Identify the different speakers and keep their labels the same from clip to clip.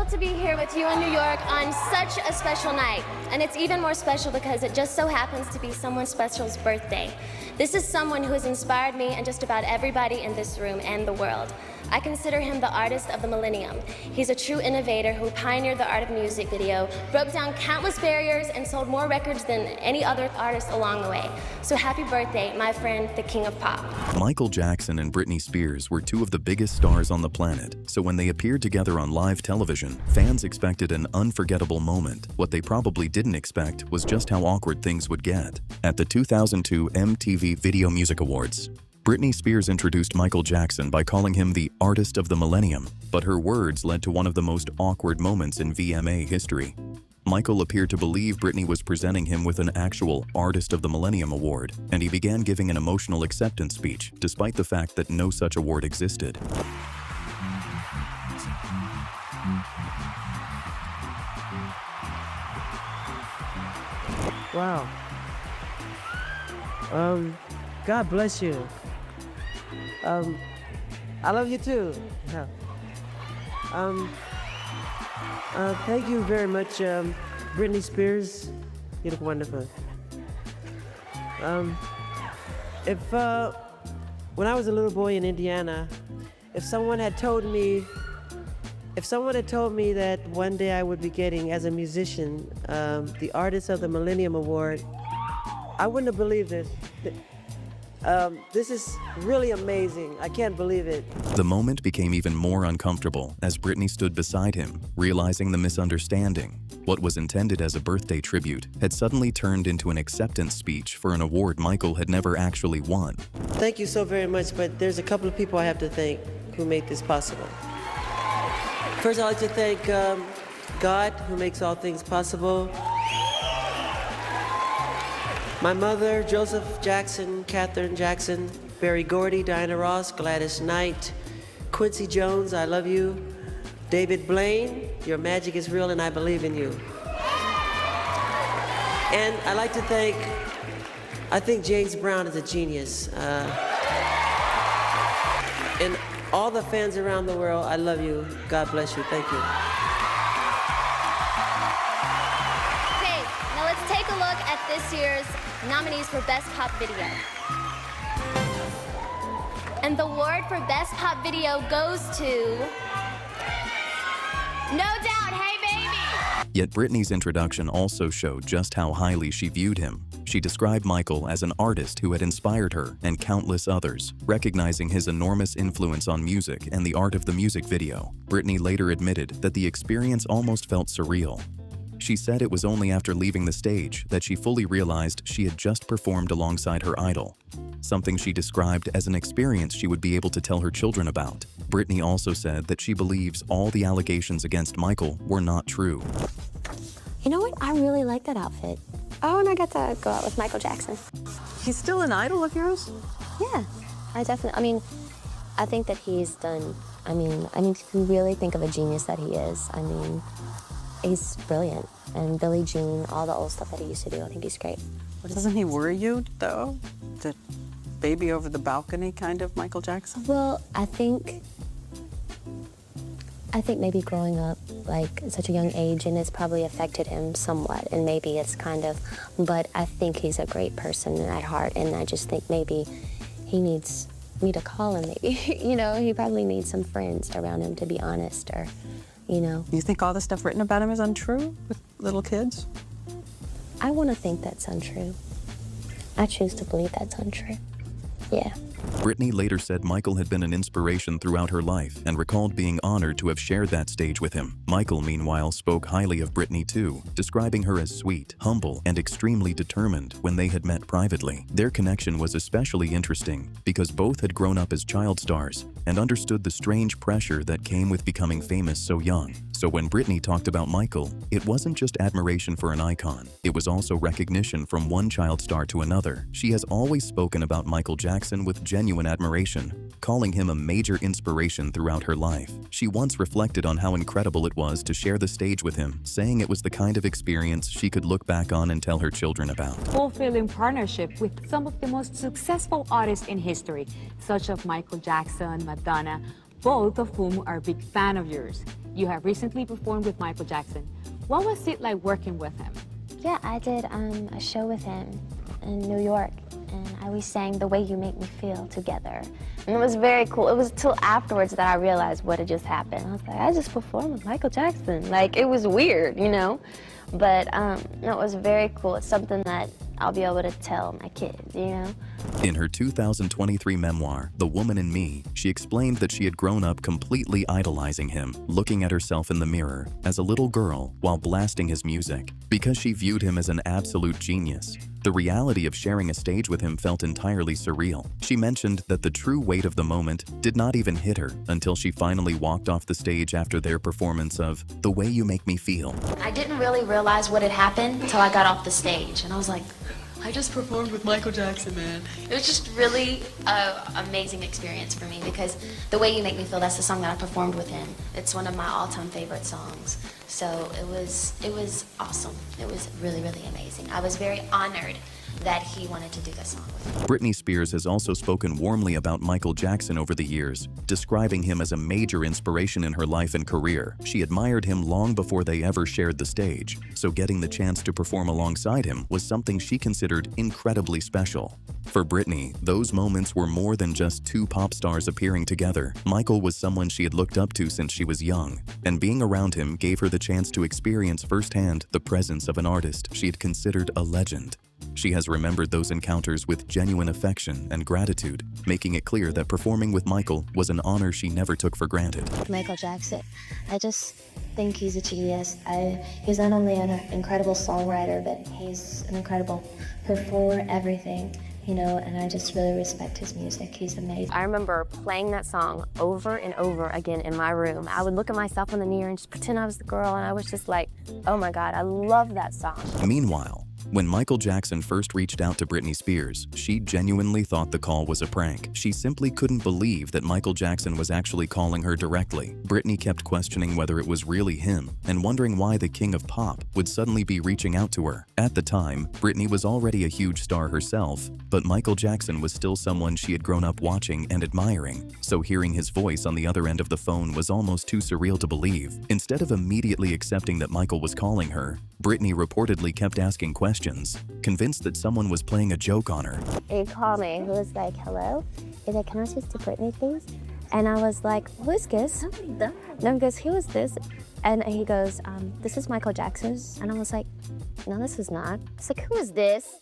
Speaker 1: thrilled to be here with you in New York on such a special night. And it's even more special because it just so happens to be someone special's birthday. This is someone who has inspired me and just about everybody in this room and the world. I consider him the artist of the millennium. He's a true innovator who pioneered the art of music video, broke down countless barriers, and sold more records than any other artist along the way. So happy birthday, my friend, the King of Pop.
Speaker 2: Michael Jackson and Britney Spears were two of the biggest stars on the planet, so when they appeared together on live television, fans expected an unforgettable moment. What they probably didn't expect was just how awkward things would get. At the 2002 MTV Video Music Awards, Britney Spears introduced Michael Jackson by calling him the artist of the millennium, but her words led to one of the most awkward moments in VMA history. Michael appeared to believe Britney was presenting him with an actual Artist of the Millennium award, and he began giving an emotional acceptance speech, despite the fact that no such award existed.
Speaker 3: Wow. God bless you. I love you too. Yeah. Thank you very much, Britney Spears. You look wonderful. When I was a little boy in Indiana, if someone had told me that one day I would be getting, as a musician, the Artist of the Millennium Award, I wouldn't have believed it. This is really amazing. I can't believe it.
Speaker 2: The moment became even more uncomfortable as Britney stood beside him, realizing the misunderstanding. What was intended as a birthday tribute had suddenly turned into an acceptance speech for an award Michael had never actually won.
Speaker 3: Thank you so very much, but there's a couple of people I have to thank who made this possible. First, I'd like to thank God, who makes all things possible. My mother, Joseph Jackson, Catherine Jackson, Berry Gordy, Diana Ross, Gladys Knight, Quincy Jones, I love you. David Blaine, your magic is real and I believe in you. And I'd like to thank, I think James Brown is a genius. And all the fans around the world, I love you. God bless you. Thank you.
Speaker 1: Okay, now let's take a look at this year's nominees for Best Pop Video. And the award for Best Pop Video goes to No Doubt, Hey Baby!
Speaker 2: Yet Britney's introduction also showed just how highly she viewed him. She described Michael as an artist who had inspired her and countless others, recognizing his enormous influence on music and the art of the music video. Britney later admitted that the experience almost felt surreal. She said it was only after leaving the stage that she fully realized she had just performed alongside her idol, something she described as an experience she would be able to tell her children about. Britney also said that she believes all the allegations against Michael were not true.
Speaker 4: You know what? I really like that outfit. Oh, and I got to go out with Michael Jackson.
Speaker 5: He's still an idol of yours?
Speaker 4: Yeah, I think that he's done, if you really think of a genius that he is, he's brilliant. And Billie Jean, all the old stuff that he used to do, I think he's great.
Speaker 5: Doesn't he worry you, though? The baby over the balcony kind of Michael Jackson?
Speaker 4: Well, I think maybe growing up, like, at such a young age, and it's probably affected him somewhat, and maybe it's but I think he's a great person at heart, and I just think maybe he needs me to call him, maybe. He probably needs some friends around him, to be honest, or,
Speaker 5: You think all the stuff written about him is untrue with little kids?
Speaker 4: I want to think that's untrue. I choose to believe that's untrue. Yeah.
Speaker 2: Britney later said Michael had been an inspiration throughout her life and recalled being honored to have shared that stage with him. Michael, meanwhile, spoke highly of Britney too, describing her as sweet, humble, and extremely determined when they had met privately. Their connection was especially interesting because both had grown up as child stars and understood the strange pressure that came with becoming famous so young. So when Britney talked about Michael, it wasn't just admiration for an icon, it was also recognition from one child star to another. She has always spoken about Michael Jackson with genuine admiration, calling him a major inspiration throughout her life. She once reflected on how incredible it was to share the stage with him, saying it was the kind of experience she could look back on and tell her children about.
Speaker 6: Fulfilling partnership with some of the most successful artists in history, such as Michael Jackson, Madonna, both of whom are big fan of yours. You have recently performed with Michael Jackson. What was it like working with him?
Speaker 4: Yeah, I did a show with him in New York, and we sang The Way You Make Me Feel together. And it was very cool. It was till afterwards that I realized what had just happened. I was like, I just performed with Michael Jackson. Like, it was weird, you know? But no, it was very cool. It's something that I'll be able to tell my kids, you know?
Speaker 2: In her 2023 memoir, The Woman in Me, she explained that she had grown up completely idolizing him, looking at herself in the mirror as a little girl while blasting his music, because she viewed him as an absolute genius. The reality of sharing a stage with him felt entirely surreal. She mentioned that the true weight of the moment did not even hit her until she finally walked off the stage after their performance of The Way You Make Me Feel.
Speaker 1: I didn't really realize what had happened until I got off the stage, and I was like, I just performed with Michael Jackson, man. It was just really an amazing experience for me because The Way You Make Me Feel, that's the song that I performed with him. It's one of my all-time favorite songs. So it was awesome. It was really, really amazing. I was very honored that he wanted to do this song with me.
Speaker 2: Britney Spears has also spoken warmly about Michael Jackson over the years, describing him as a major inspiration in her life and career. She admired him long before they ever shared the stage, so getting the chance to perform alongside him was something she considered incredibly special. For Britney, those moments were more than just two pop stars appearing together. Michael was someone she had looked up to since she was young, and being around him gave her the chance to experience firsthand the presence of an artist she had considered a legend. She has remembered those encounters with genuine affection and gratitude, making it clear that performing with Michael was an honor she never took for granted.
Speaker 4: Michael Jackson, I just think he's a genius. He's not only an incredible songwriter, but he's an incredible performer, everything, you know, and I just really respect his music. He's amazing. I remember playing that song over and over again in my room. I would look at myself in the mirror and just pretend I was the girl, and I was just like, oh my God, I love that song.
Speaker 2: Meanwhile, when Michael Jackson first reached out to Britney Spears, she genuinely thought the call was a prank. She simply couldn't believe that Michael Jackson was actually calling her directly. Britney kept questioning whether it was really him and wondering why the king of pop would suddenly be reaching out to her. At the time, Britney was already a huge star herself, but Michael Jackson was still someone she had grown up watching and admiring, so hearing his voice on the other end of the phone was almost too surreal to believe. Instead of immediately accepting that Michael was calling her, Britney reportedly kept asking questions, convinced that someone was playing a joke on her.
Speaker 4: He called me. He was like, hello? He's like, can I speak to Britney, please? And I was like, who is this? No, he goes, who is this? And he goes, this is Michael Jackson. And I was like, no, this is not. It's like, who is this?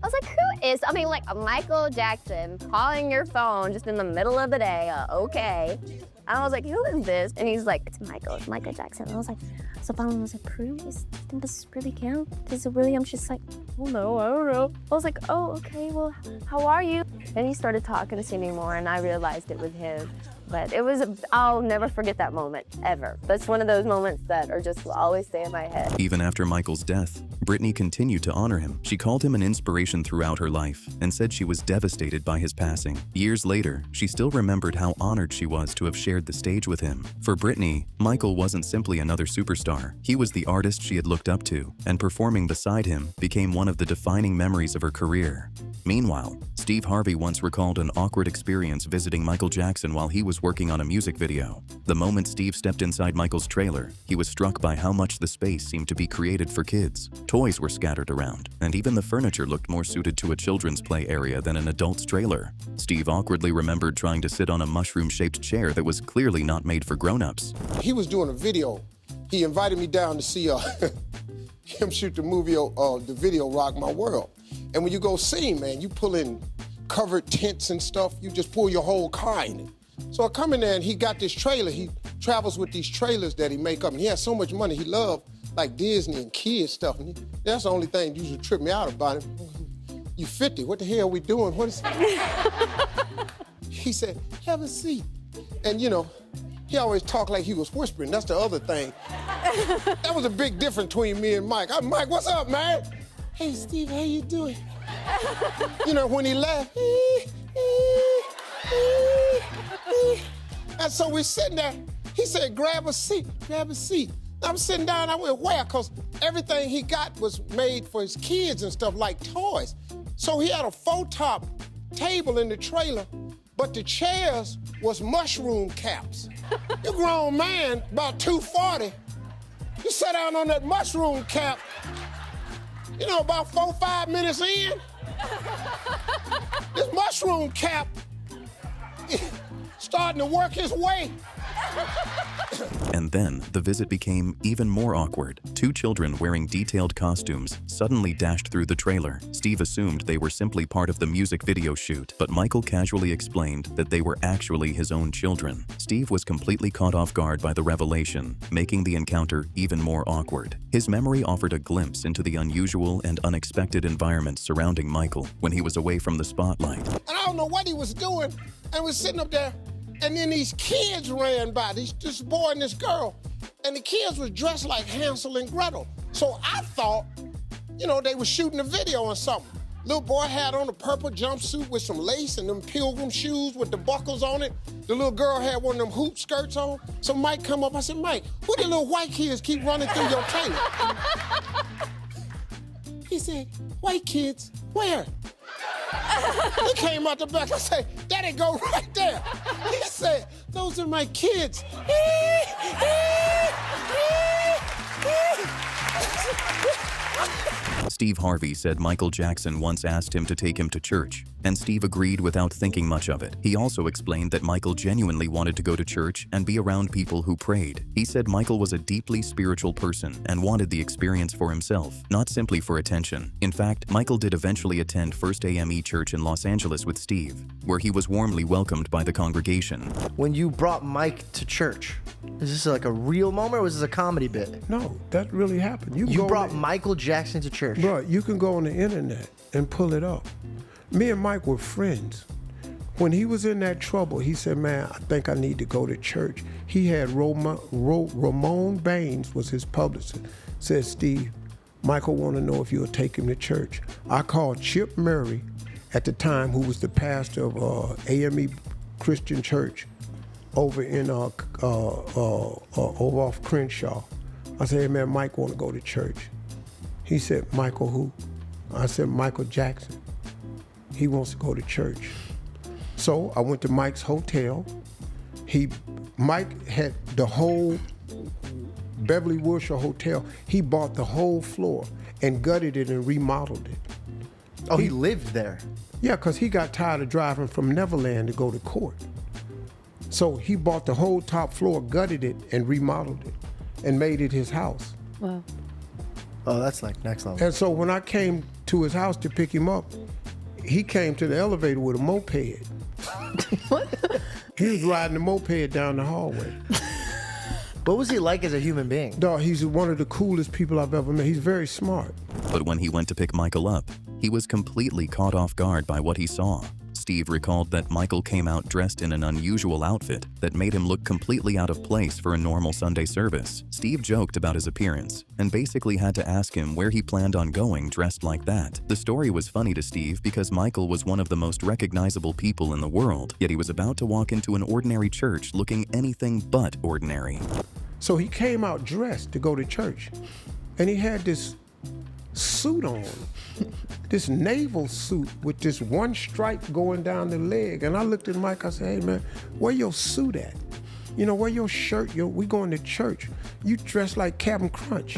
Speaker 4: I was like, who is, I mean, like, Michael Jackson calling your phone just in the middle of the day, okay. And I was like, who is this? And he's like, it's Michael Jackson. And I was like, so finally I was like, really? You think this is really him? Is it really? I'm just like, oh no, I don't know. I was like, oh, okay, well, how are you? And he started talking to me more, and I realized it was him. But it was, I'll never forget that moment, ever. That's one of those moments that are just will always stay in my head.
Speaker 2: Even after Michael's death, Britney continued to honor him. She called him an inspiration throughout her life and said she was devastated by his passing. Years later, she still remembered how honored she was to have shared the stage with him. For Britney, Michael wasn't simply another superstar. He was the artist she had looked up to, and performing beside him became one of the defining memories of her career. Meanwhile, Steve Harvey once recalled an awkward experience visiting Michael Jackson while he was working on a music video. The moment Steve stepped inside Michael's trailer, he was struck by how much the space seemed to be created for kids. Toys were scattered around, and even the furniture looked more suited to a children's play area than an adult's trailer. Steve awkwardly remembered trying to sit on a mushroom-shaped chair that was clearly not made for grown-ups.
Speaker 7: He was doing a video. He invited me down to see him shoot the movie, the video Rock My World. And when you go see him, man, you pull in covered tents and stuff. You just pull your whole car in it. So I come in there and he got this trailer. He travels with these trailers that he make up. And he has so much money. He loved like Disney and kids stuff. And that's the only thing that usually trip me out about him. You 50, what the hell are we doing? What is He said, have a seat. And you know, he always talked like he was whispering. That's the other thing. That was a big difference between me and Mike. I'm Mike, what's up, man? Hey, Steve, how you doing? You know, when he laughed, and so we're sitting there. He said, grab a seat, grab a seat. I'm sitting down, I went, where? Because everything he got was made for his kids and stuff like toys. So he had a 4-top table in the trailer but the chairs was mushroom caps. You grown man, about 240, you sat down on that mushroom cap, you know, about 4 or 5 minutes in, this mushroom cap starting to work his way.
Speaker 2: And then, the visit became even more awkward. Two children wearing detailed costumes suddenly dashed through the trailer. Steve assumed they were simply part of the music video shoot, but Michael casually explained that they were actually his own children. Steve was completely caught off guard by the revelation, making the encounter even more awkward. His memory offered a glimpse into the unusual and unexpected environment surrounding Michael when he was away from the spotlight.
Speaker 7: And I don't know what he was doing, and was sitting up there, and then these kids ran by, this boy and this girl, and the kids was dressed like Hansel and Gretel. So I thought, you know, they were shooting a video or something. Little boy had on a purple jumpsuit with some lace and them pilgrim shoes with the buckles on it. The little girl had one of them hoop skirts on. So Mike come up, I said, Mike, who the little white kids keep running through your trailer? He said, white kids, where? He came out the back. I said, Daddy, go right there. He said, those are my kids.
Speaker 2: Steve Harvey said Michael Jackson once asked him to take him to church, and Steve agreed without thinking much of it. He also explained that Michael genuinely wanted to go to church and be around people who prayed. He said Michael was a deeply spiritual person and wanted the experience for himself, not simply for attention. In fact, Michael did eventually attend First AME Church in Los Angeles with Steve, where he was warmly welcomed by the congregation.
Speaker 8: When you brought Mike to church, is this like a real moment or was this a comedy bit?
Speaker 9: No, that really happened.
Speaker 8: You brought Michael Jackson to church?
Speaker 9: Bro, you can go on the internet and pull it up. Me and Mike were friends. When he was in that trouble, he said, man, I think I need to go to church. He had Ramon Baines was his publicist. Said, Steve, Michael want to know if you'll take him to church. I called Chip Murray at the time, who was the pastor of AME Christian Church over in over off Crenshaw. I said, hey man, Mike want to go to church. He said, Michael who? I said, Michael Jackson. He wants to go to church. So I went to Mike's hotel. Mike had the whole Beverly Wilshire Hotel. He bought the whole floor and gutted it and remodeled it.
Speaker 8: Oh, he lived there?
Speaker 9: Yeah, because he got tired of driving from Neverland to go to court. So he bought the whole top floor, gutted it, and remodeled it, and made it his house.
Speaker 6: Wow.
Speaker 8: Oh, that's like next level.
Speaker 9: And so when I came to his house to pick him up, he came to the elevator with a moped.
Speaker 8: What?
Speaker 9: He was riding the moped down the hallway.
Speaker 8: What was he like as a human being?
Speaker 9: Dog, he's one of the coolest people I've ever met. He's very smart.
Speaker 2: But when he went to pick Michael up, he was completely caught off guard by what he saw. Steve recalled that Michael came out dressed in an unusual outfit that made him look completely out of place for a normal Sunday service. Steve joked about his appearance and basically had to ask him where he planned on going dressed like that. The story was funny to Steve because Michael was one of the most recognizable people in the world, yet he was about to walk into an ordinary church looking anything but ordinary.
Speaker 9: So he came out dressed to go to church, and he had this suit on, this naval suit with this one stripe going down the leg. And I looked at Mike, I said, hey man, where your suit at? You know, where your shirt? We going to church. You dress like Captain Crunch.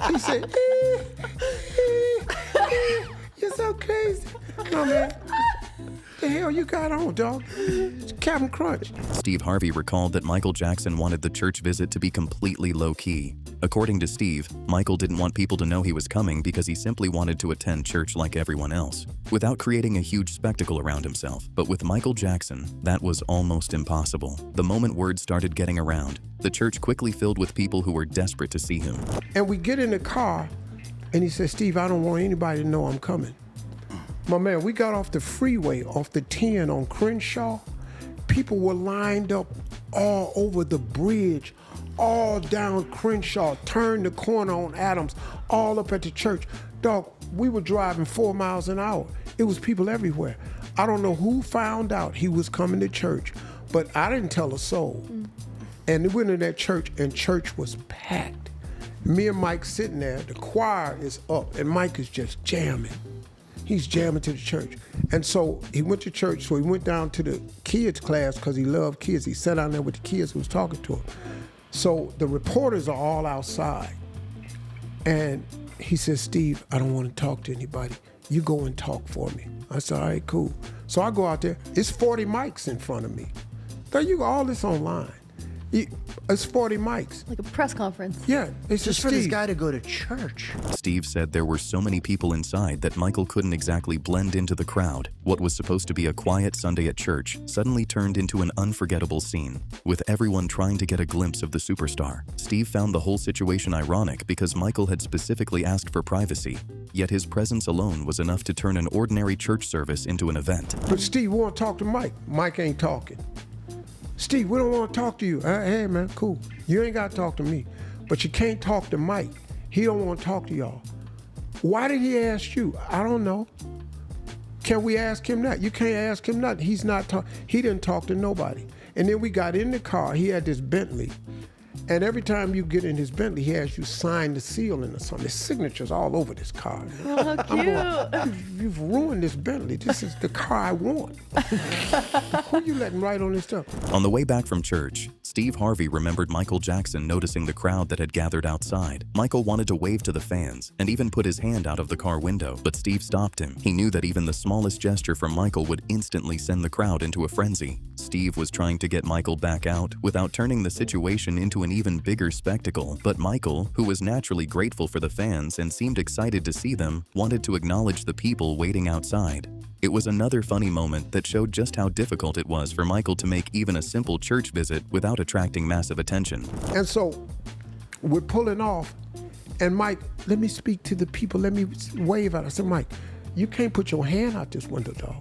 Speaker 9: He said, you're so crazy. No man, the hell you got on, dog? It's Captain Crunch.
Speaker 2: Steve Harvey recalled that Michael Jackson wanted the church visit to be completely low-key. According to Steve, Michael didn't want people to know he was coming because he simply wanted to attend church like everyone else, without creating a huge spectacle around himself. But with Michael Jackson, that was almost impossible. The moment word started getting around, the church quickly filled with people who were desperate to see him.
Speaker 9: And we get in the car, and he said, Steve, I don't want anybody to know I'm coming. My man, we got off the freeway, off the 10 on Crenshaw. People were lined up all over the bridge, all down Crenshaw, turned the corner on Adams, all up at the church. Dog, we were driving 4 miles an hour. It was people everywhere. I don't know who found out he was coming to church, but I didn't tell a soul. And we went in that church, and church was packed. Me and Mike sitting there, the choir is up, and Mike is just jamming. He's jamming to the church. And so he went to church, so he went down to the kids class because he loved kids. He sat down there with the kids who was talking to him. So the reporters are all outside. And he says, Steve, I don't want to talk to anybody. You go and talk for me. I said, all right, cool. So I go out there. It's 40 mics in front of me. Now you got all this online. It's 40 mics.
Speaker 10: Like a press conference.
Speaker 9: Yeah, it's
Speaker 8: Just for this guy to go to church.
Speaker 2: Steve said there were so many people inside that Michael couldn't exactly blend into the crowd. What was supposed to be a quiet Sunday at church suddenly turned into an unforgettable scene, with everyone trying to get a glimpse of the superstar. Steve found the whole situation ironic because Michael had specifically asked for privacy, yet his presence alone was enough to turn an ordinary church service into an event.
Speaker 9: But Steve, we want to talk to Mike. Mike ain't talking. Steve, we don't want to talk to you. Hey, man, cool. You ain't got to talk to me. But you can't talk to Mike. He don't want to talk to y'all. Why did he ask you? I don't know. Can we ask him that? You can't ask him nothing. He's not talk. He didn't talk to nobody. And then we got in the car. He had this Bentley. And every time you get in his Bentley, he has you sign the seal in or something. His signature's all over this car.
Speaker 10: Oh, how cute.
Speaker 9: You've ruined this Bentley. This is the car I want. Who you letting write on this stuff?
Speaker 2: On the way back from church, Steve Harvey remembered Michael Jackson noticing the crowd that had gathered outside. Michael wanted to wave to the fans and even put his hand out of the car window, but Steve stopped him. He knew that even the smallest gesture from Michael would instantly send the crowd into a frenzy. Steve was trying to get Michael back out without turning the situation into an even bigger spectacle, but Michael, who was naturally grateful for the fans and seemed excited to see them, wanted to acknowledge the people waiting outside. It was another funny moment that showed just how difficult it was for Michael to make even a simple church visit without attracting massive attention.
Speaker 9: And so we're pulling off, and Mike, let me speak to the people, let me wave at. I said, Mike, you can't put your hand out this window, dog.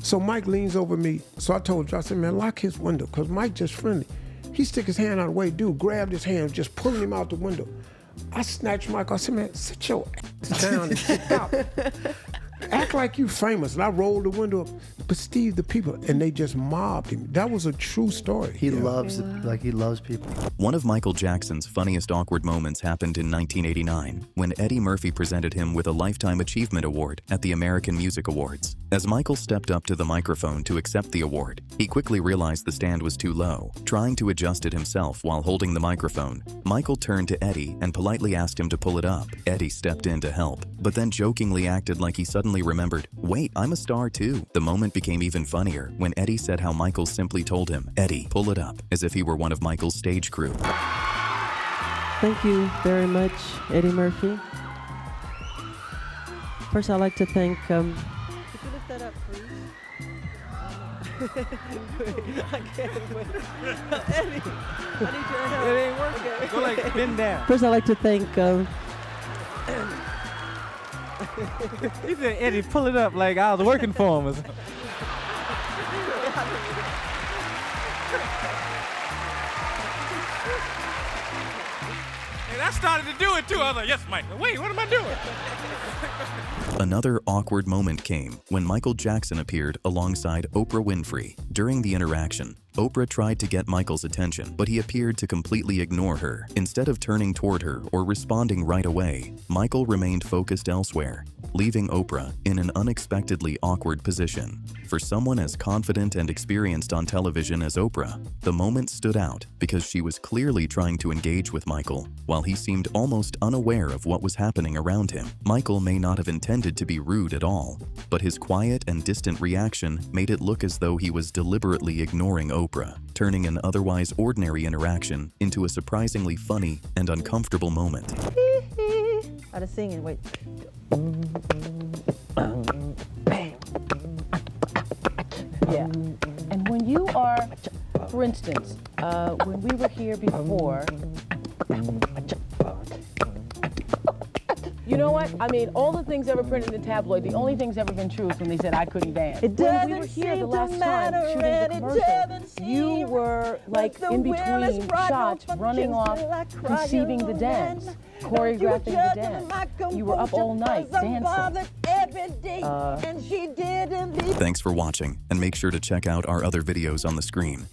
Speaker 9: So Mike leans over me. So I told Josh, I said, man, lock his window, because Mike just friendly. He stick his hand out of the way, dude, grabbed his hand, just pulling him out the window. I snatched Mike. I said, man, sit your ass down and sit out. Act like you famous. And I rolled the window up. But Steve, the people, and they just mobbed him. That was a true story.
Speaker 8: He loves he loves people.
Speaker 2: One of Michael Jackson's funniest awkward moments happened in 1989 when Eddie Murphy presented him with a Lifetime Achievement Award at the American Music Awards. As Michael stepped up to the microphone to accept the award, he quickly realized the stand was too low. Trying to adjust it himself while holding the microphone, Michael turned to Eddie and politely asked him to pull it up. Eddie stepped in to help, but then jokingly acted like he suddenly remembered, wait, I'm a star too. The moment became even funnier when Eddie said how Michael simply told him, Eddie, pull it up, as if he were one of Michael's stage crew.
Speaker 3: Thank you very much, Eddie Murphy. First, I'd like to thank. Could you lift that up, please? I can't wait. Eddie, I need your help.
Speaker 11: It ain't working. Okay. Go like bend down.
Speaker 3: First, I'd like to thank.
Speaker 11: He said, Eddie, pull it up like I was working for him or something. And I started to do it too. I was like, yes, Mike. Wait, what am I doing?
Speaker 2: Another awkward moment came when Michael Jackson appeared alongside Oprah Winfrey. During the interaction, Oprah tried to get Michael's attention, but he appeared to completely ignore her. Instead of turning toward her or responding right away, Michael remained focused elsewhere, leaving Oprah in an unexpectedly awkward position. For someone as confident and experienced on television as Oprah, the moment stood out because she was clearly trying to engage with Michael, while he seemed almost unaware of what was happening around him. Michael may not have intended to be rude at all, but his quiet and distant reaction made it look as though he was deliberately ignoring Oprah, turning an otherwise ordinary interaction into a surprisingly funny and uncomfortable moment.
Speaker 3: Out of singing, wait.
Speaker 12: Yeah. And when you are, for instance, when we were here before, you know what? I mean, all the things ever printed in the tabloid, the only things ever been true is when they said I couldn't dance. When we were here the last time shooting the commercial, you were like in between shots, running off, conceiving the dance, choreographing the dance. You were up all night dancing.
Speaker 2: Thanks for watching, and make sure to check out our other videos on the screen.